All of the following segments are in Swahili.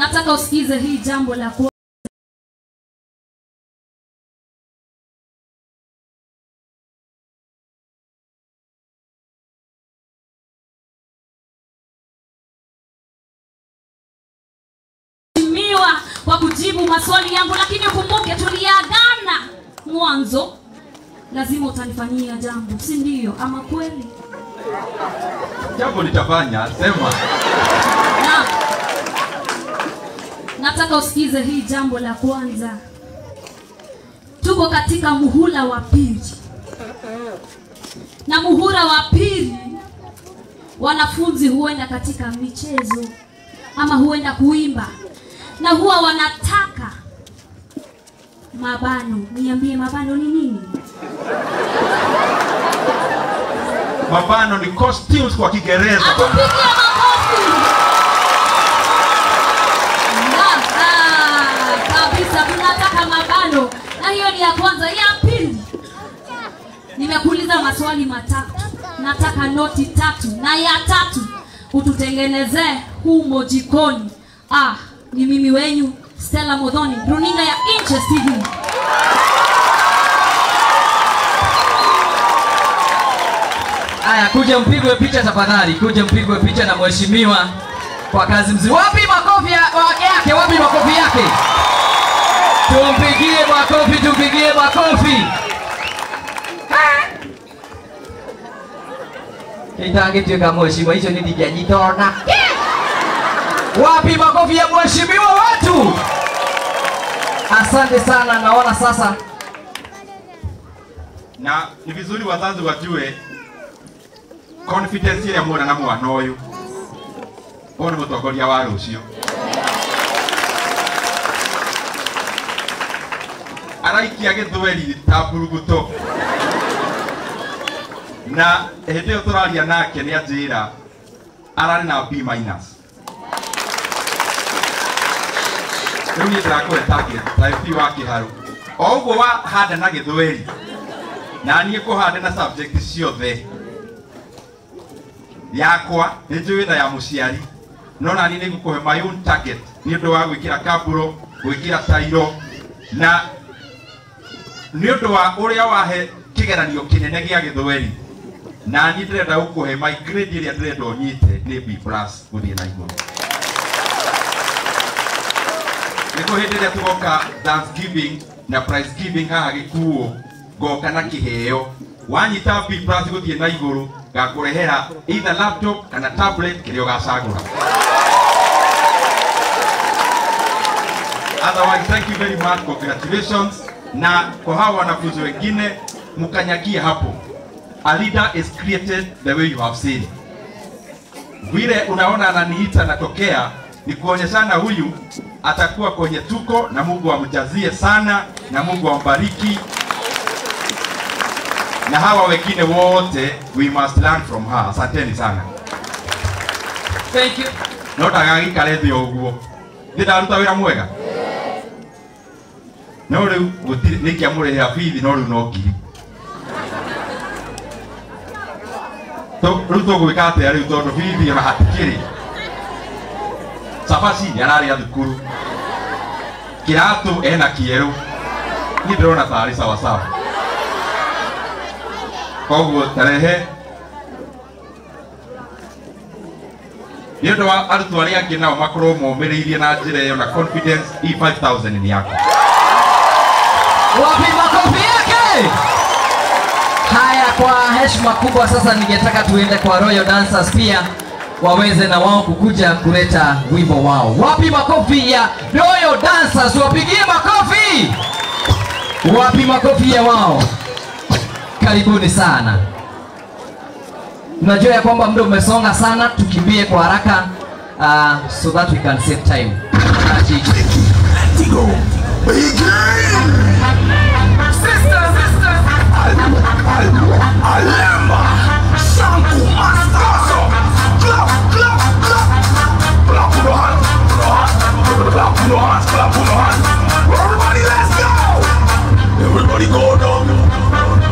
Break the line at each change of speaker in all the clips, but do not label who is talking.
Nataka usikize hii jambo la kwa kwa kujibu maswali yangu, lakini ukumbuke tuliagana mwanzo, lazima utanifanyia jambo, si ndio? Ama kweli?
Jambo nitafanya, sema.
Nataka usikize hii jambo la kwanza. Tuko katika muhula wa pili. Na muhula wa pili wanafunzi huenda katika michezo ama huenda kuimba. Na huwa wanataka mabano. Niambie mabano ni nini?
Mabano ni costumes kwa Kiingereza.
Atupigie makofi. Kabisa tunataka mabano. Na hiyo ni ya kwanza. Ya pili, nimekuuliza maswali matatu. Nataka noti 3. Na ya tatu ututengenezee humo jikoni. Ni mimi wenyu Stella Modhoni, runinga ya Inches TV.
Aya, kuja mpigwe picha tafadhali, kuja mpigwe picha na mheshimiwa kwa kazi mzuri. Wapi makofi yake? Wapi makofi yake? Tumpigie makofi, tumpigie makofi. Kitange tuweka mheshimiwa, hicho ni dijajitona. Wapi makofi ya mheshimiwa wetu? Asante sana, naona sasa.
Na ni vizuri wazazi wajue confidence ya mwana na mwana huyu. Ona mutongoria wa rucio. Araikia githweri ta buruguto. Na hĩndĩ ĩyo tũraria nake nĩ anjĩra ararĩ na B-. Rĩu niĩ ndĩrakũhe target type wa kĩharu. O ũguo wahanda na gĩthweri na niĩ kũhanda na subject ciothe yakwa nĩ njũĩ na ya mũciari, no na niĩ nĩngũkũhe my own target nĩ ũndũ wa gwĩkĩra kaburo, gwĩkĩra tairo, na nĩ ũndũ wa ũrĩa wahe kĩgeranio kĩnene gĩa gĩthweri. Na niĩ ndĩrenda gũkũhe my grade ĩrĩa ndĩrenda ũnyite nĩ B+ gũthiĩ na igũrũ. Niko hĩndĩ ĩrĩa tũgoka Thanksgiving na prize giving haha Gĩkuũ, ngoka na kĩheo. Wanyita B+ gũthiĩ na igũrũ, ngakũrehera either laptop kana tablet kĩrĩa ũgacagũra. Otherwise, thank you very much, congratulations. Na kwa hawa wanafunzi wengine mkanyagie hapo. A leader is created the way you have seen. Vile unaona ananiita natokea ni kuonyeshana huyu atakuwa kwenye tuko, na Mungu amjazie sana na Mungu ambariki. Na hawa wengine wote we must learn from her. Asanteni sana.
Thank you.
Nota gagikare thĩ ũguo. Ndaruta wĩra mwega. No rĩu gũtirĩ nĩkĩamũrĩhĩra bithi, no rĩu no ngiri. Rĩu tũgwĩka atĩa rĩu tondũ bithi ona hatikĩrĩ. Cabaci nĩararĩa thukuru. Kĩratũ ena kĩerũ. Niĩ ndĩrona tarĩ sawa sawa. Koguo tarehe nĩ ũndũ wa arutwo arĩa angĩ nao makorwo momĩrĩirie na njĩra ĩyo na confidence, E5000 ni yako.
Wapi makofi yake? Haya, kwa heshima kubwa sasa ningetaka tuende kwa Royal Dancers pia waweze na wao kukuja kuleta wimbo wao. Wapi makofi ya Royal Dancers? Wapigie makofi. Wapi makofi ya wao? Karibuni sana. Tunajua ya kwamba muda umesonga sana, tukimbie kwa haraka so that we can save time. Let's go.
Alemba, Shanku, Mastazo, clap, clap, clap, clap on your hands, clap on your hands, clap on your hands. Everybody, let's go. Everybody, go down,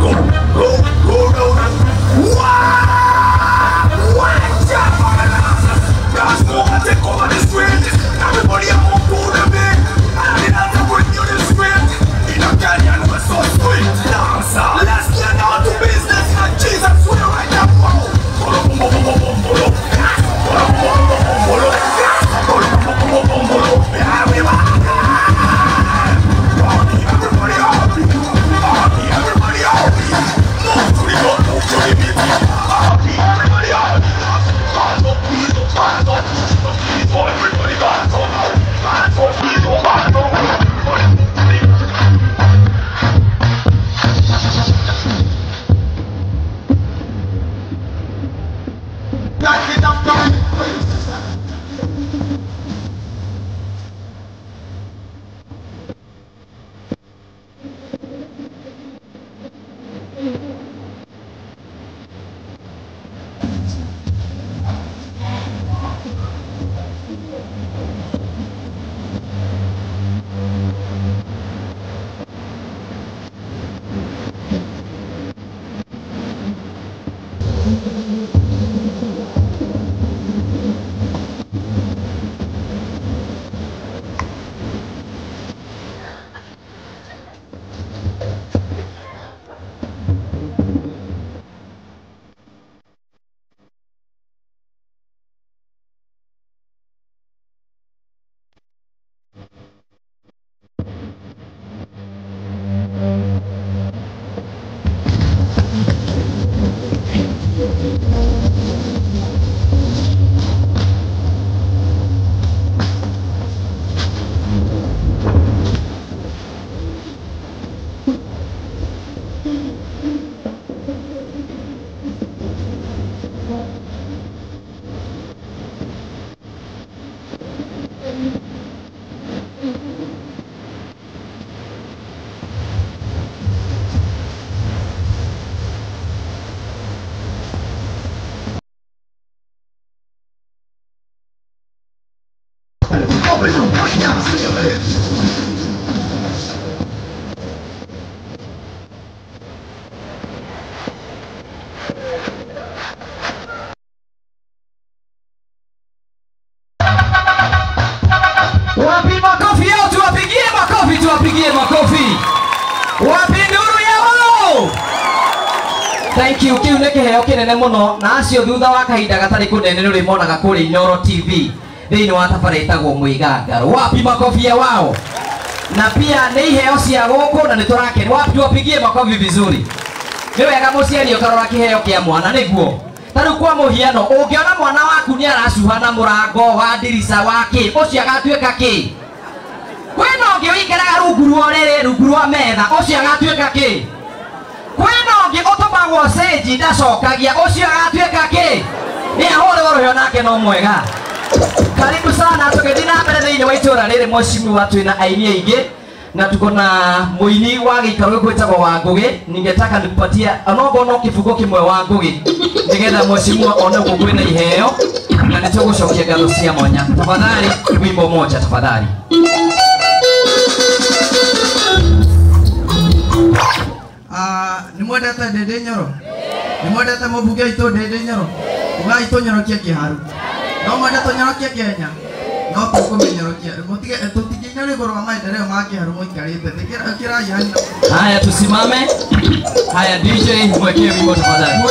go, go, go down. Wow, watch out, that's no one take over the street. Everybody out to the beat. And I have to bring you this sweet. In a Kenyan we're so sweet. Dancer, let's get down to business. And Jesus will right now.
Tuwapigie makofi. Wapi nduru yao? Thank you. Kiu nä kä heo kä nene må no na acio thutha wa kahinda gatarä kå nene nä rä monaga kå rä Nyoro TV thä-inä wa tabarä tagwo Mwigangaro. Wapi makofi wao? Na pia nä iheo cia gå na nä tå rakeni. Wapi tuwapigie makofi vizuri. Nä wega må ciari å karora kä heo kä a mwana nä guo. Tarä kwa må hiano å ngä ona mwana waku nä aracuha na må rango wa ndirica wakä å cio agatuä ka kä kwena å ngä å ingeraga rungu rwa rä rungu rwa metha å cio agatuä ka kä kwena å ngä å tå magwo cenji ndacokagia å cio agatuä ka kä nä ahå rä rå hä onake no mwega. Karibu sana tå gä thiä na mbere thä-inä wa itå ra rä rä mwecimiwa twä na aini aingä na tuko na muini wa gĩikaro gwĩtagwo wa Ngũgĩ. Ningetaka nikupatie onogo no kibugo kimwe wa Ngũgĩ nigetha mwecimiwa one gũkwĩ na iheo na nĩtũgũcokia ngatho cia mwanya. Tafadhali wimbo moja tafadhali.
Nimwendete Ndĩndĩ Nyoro? Nimwendete mũmbunge witũ Ndĩndĩ Nyoro? Ugai tũnyorokie kĩharu. No mwende tũnyorokie Kenya? No tũkũmenyorokia. Tũtikinya igũrũ wa maendeleo ma kĩharu mũikarĩte. Kĩrai hani.
Haya tusimame. Haya DJ mwekee wimbo tafadhali.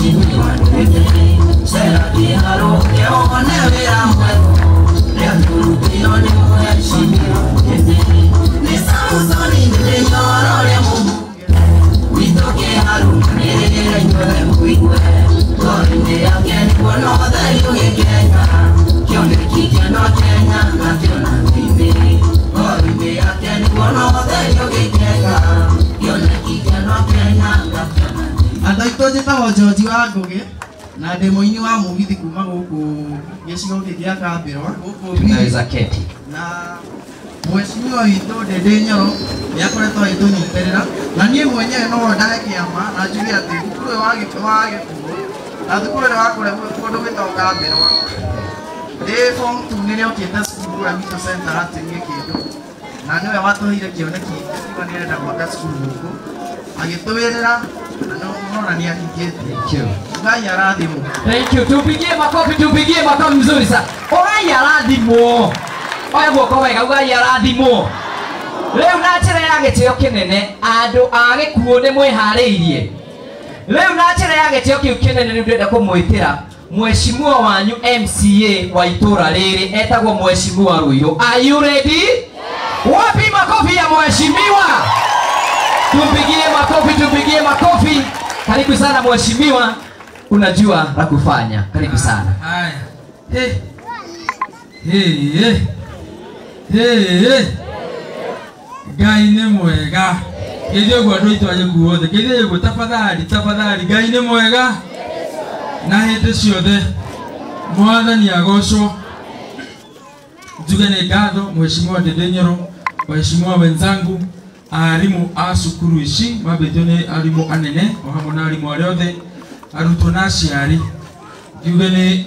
mheshimiwa Ndege sera kiharo keone wira mwego leo turutio ni mheshimiwa Ndege ni Samsoni Ndegoro le mubuge witoke haru nirire nyore muigwe korinde yake ni bono dhari ugekenya kione kikeno Kenya na kiona mimi korinde yake ni bono dhari ugekenya kione kikeno Kenya na kiona Adaito jita George wa Ngugi na demoini wa mugithi kuma guku gicigo gya Kambirwa guku
Tunaweza keti.
na mheshimiwa witũ Ndindi Nyoro nĩakoretwo agĩtũnyitĩrĩra na niĩ mwenyewe no ndage kĩama na njuge atĩ thukuru wa Gĩkuũ na thukuru ũrĩa wakũrehwo kũndũ gwĩtagwo Kambirwa ndĩ form 2 nĩrĩo kĩte cukuru kũrĩa Mito Center atĩnie kĩndũ na nĩwe watũheire kĩoneki kiuga nĩarenda gwaka cukuru gũkũ agĩtũwĩrĩra na nĩona nĩahingĩtie. Ngai arathimwo.
Thank you. Tupigie makofi mzuri sana. Ngai arathimwo. Oya guoko wega Ngai arathimwo. Leo na njĩra ya gĩtĩo kĩnene andũ a Gĩkuũ nĩ mwĩharĩirie. Leo na njĩra ya gĩtĩo kĩu kĩnene nĩ ndĩrenda kũmwĩtĩra mheshimiwa wanyu MCA wa itũra rĩrĩ etagwo mheshimiwa Ruiru. Are you ready? Wapi makofi ya mheshimiwa? Tupigie makofi. Karibu sana mheshimiwa. Unajua la kufanya. Karibu sana.
Haya. Hey. Ngai nĩ mwega. Githio gwa andũ aitũ a Gĩkuũ othe. Githio gwa tafadhali. Ngai nĩ mwega. Na hĩndĩ ciothe. Mwathani agocwo. Njuge nĩ ngatho mheshimiwa Ndindi Nyoro, waheshimiwa wenzangu, arimu a cukuru ici mambĩtio nĩ arimũ anene o hamwe na arimũ arĩa othe arutwo na aciari. Njuge nĩ